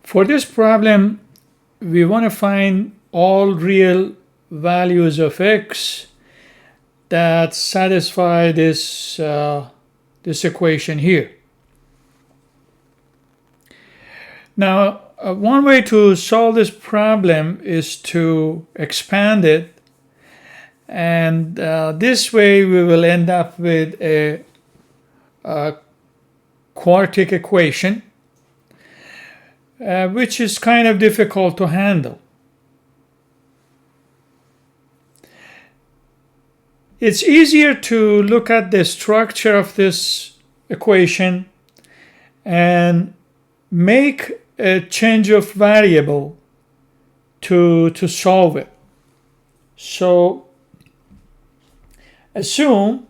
For this problem, we want to find all real values of x that satisfy this equation here. Now, one way to solve this problem is to expand it, and this way we will end up with a quartic equation, which is kind of difficult to handle. It's easier to look at the structure of this equation and make a change of variable to solve it. So assume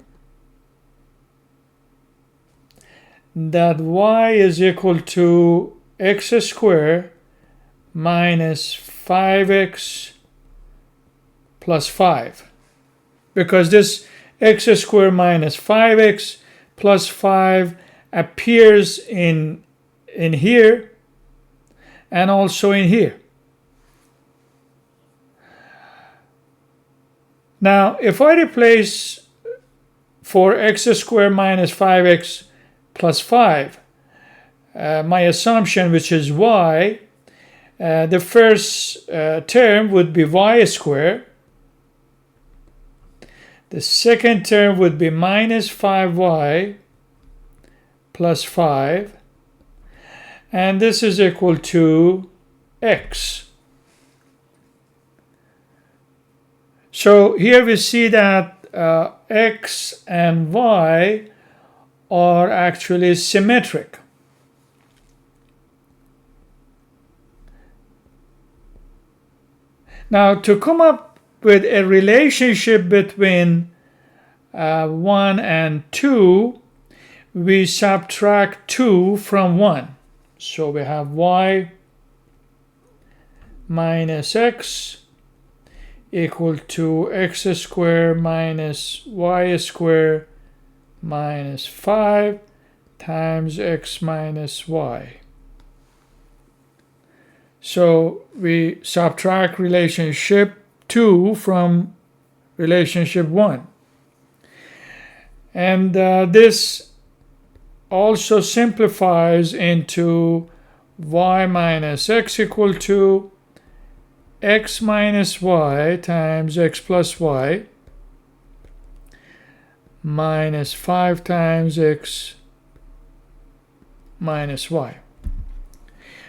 that y is equal to x squared minus 5x plus 5. Because this x squared minus 5x plus 5 appears in here and also in here. Now, if I replace for x squared minus 5x plus 5, my assumption, which is y, the first term would be y squared. The second term would be minus 5y plus 5. And this is equal to x. So here we see that x and y are actually symmetric. Now, to come up with a relationship between 1 and 2, we subtract 2 from 1. So we have y minus x equal to x squared minus y squared minus 5 times x minus y. So we subtract relationship 2 from relationship 1. And this also simplifies into y minus x equal to x minus y times x plus y minus 5 times x minus y.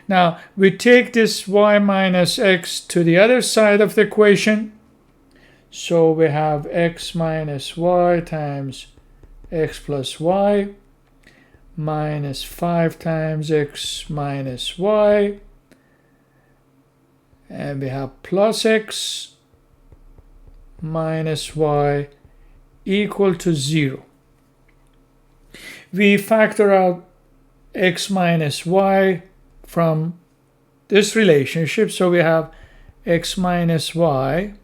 Now, we take this y minus x to the other side of the equation. So we have x minus y times x plus y minus 5 times x minus y. And we have plus x minus y equal to 0. We factor out x minus y from this relationship, so we have x minus y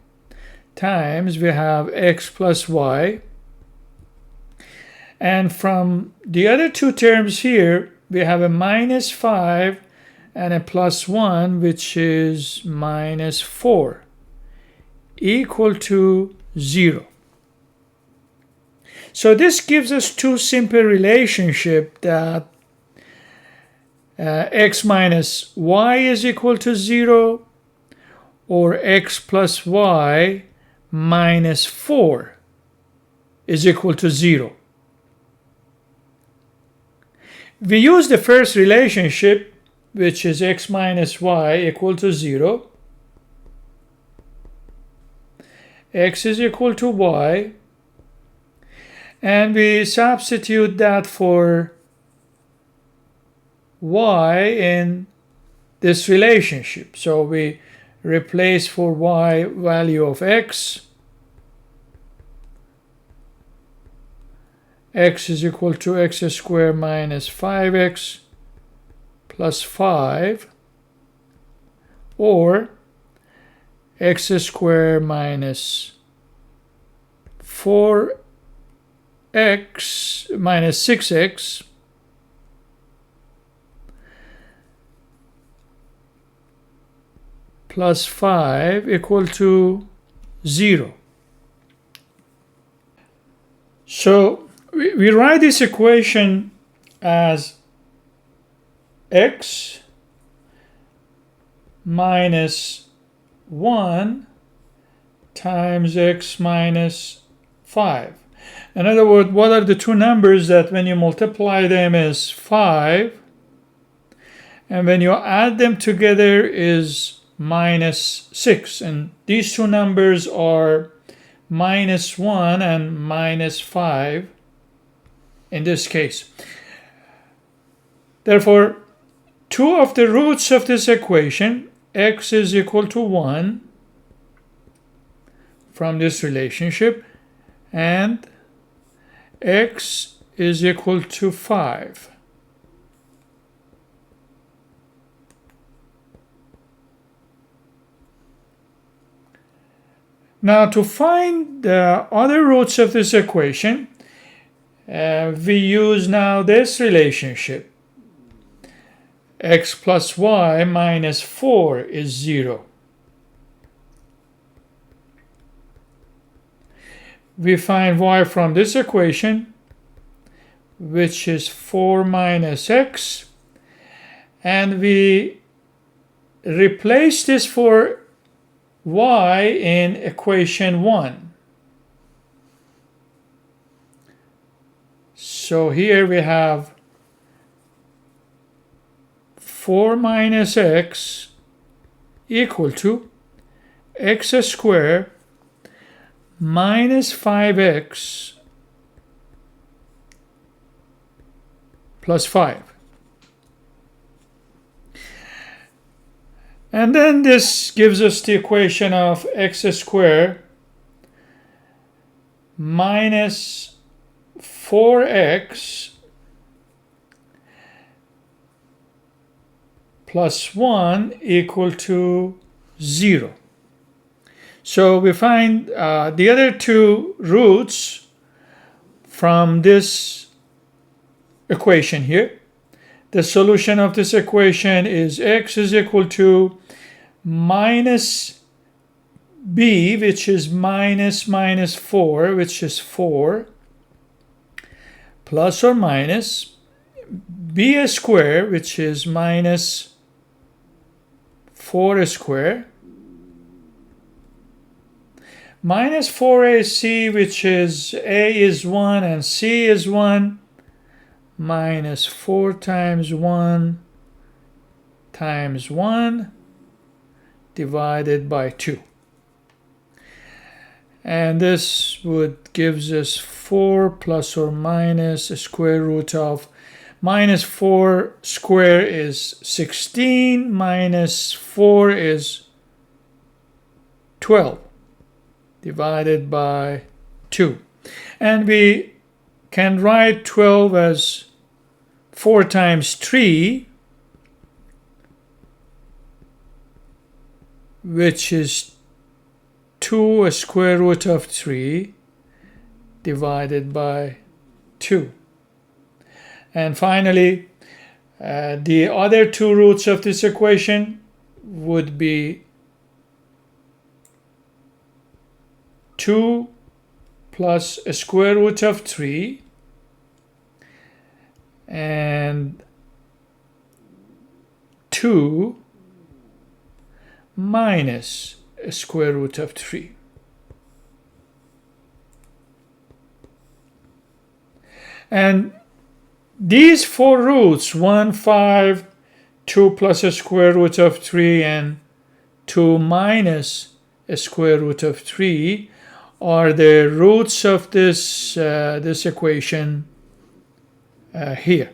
times we have x plus y, and from the other two terms here we have a minus 5 and a plus 1, which is minus 4, equal to 0. So this gives us two simple relationships that x minus y is equal to 0, or x plus y minus 4 is equal to 0. We use the first relationship, which is x minus y equal to 0. X is equal to y. And we substitute that for y in this relationship. So we replace for y value of x. X is equal to x squared minus 5x plus 5, or x squared minus 4x minus 6x plus 5 equal to 0. So we write this equation as x minus 1 times x minus 5. In other words, what are the two numbers that when you multiply them is 5, and when you add them together is minus 6. And these two numbers are minus 1 and minus 5 in this case. Therefore, two of the roots of this equation, x is equal to 1 from this relationship, and x is equal to 5. Now, to find the other roots of this equation, we use now this relationship. X plus y minus 4 is 0. We find y from this equation, which is 4 minus x, and we replace this for y in equation 1. So here we have 4 minus x equal to x squared minus 5x plus 5. And then this gives us the equation of x squared minus 4x plus 1 equal to 0. So we find the other two roots from this equation here. The solution of this equation is x is equal to minus b, which is minus 4, which is 4, plus or minus b squared, which is minus 4 squared, minus 4ac, which is a is 1 and c is 1, minus 4 times 1 times 1 divided by 2. And this would gives us 4 plus or minus a square root of minus 4 squared is 16, minus 4 is 12 divided by 2. And we can write 12 as 4 times 3, which is 2 square root of 3 divided by 2. And finally, the other two roots of this equation would be 2 plus a square root of 3 and 2 minus a square root of 3. And these four roots, 1, 5, 2 plus a square root of 3, and 2 minus a square root of 3, are the roots of this equation here.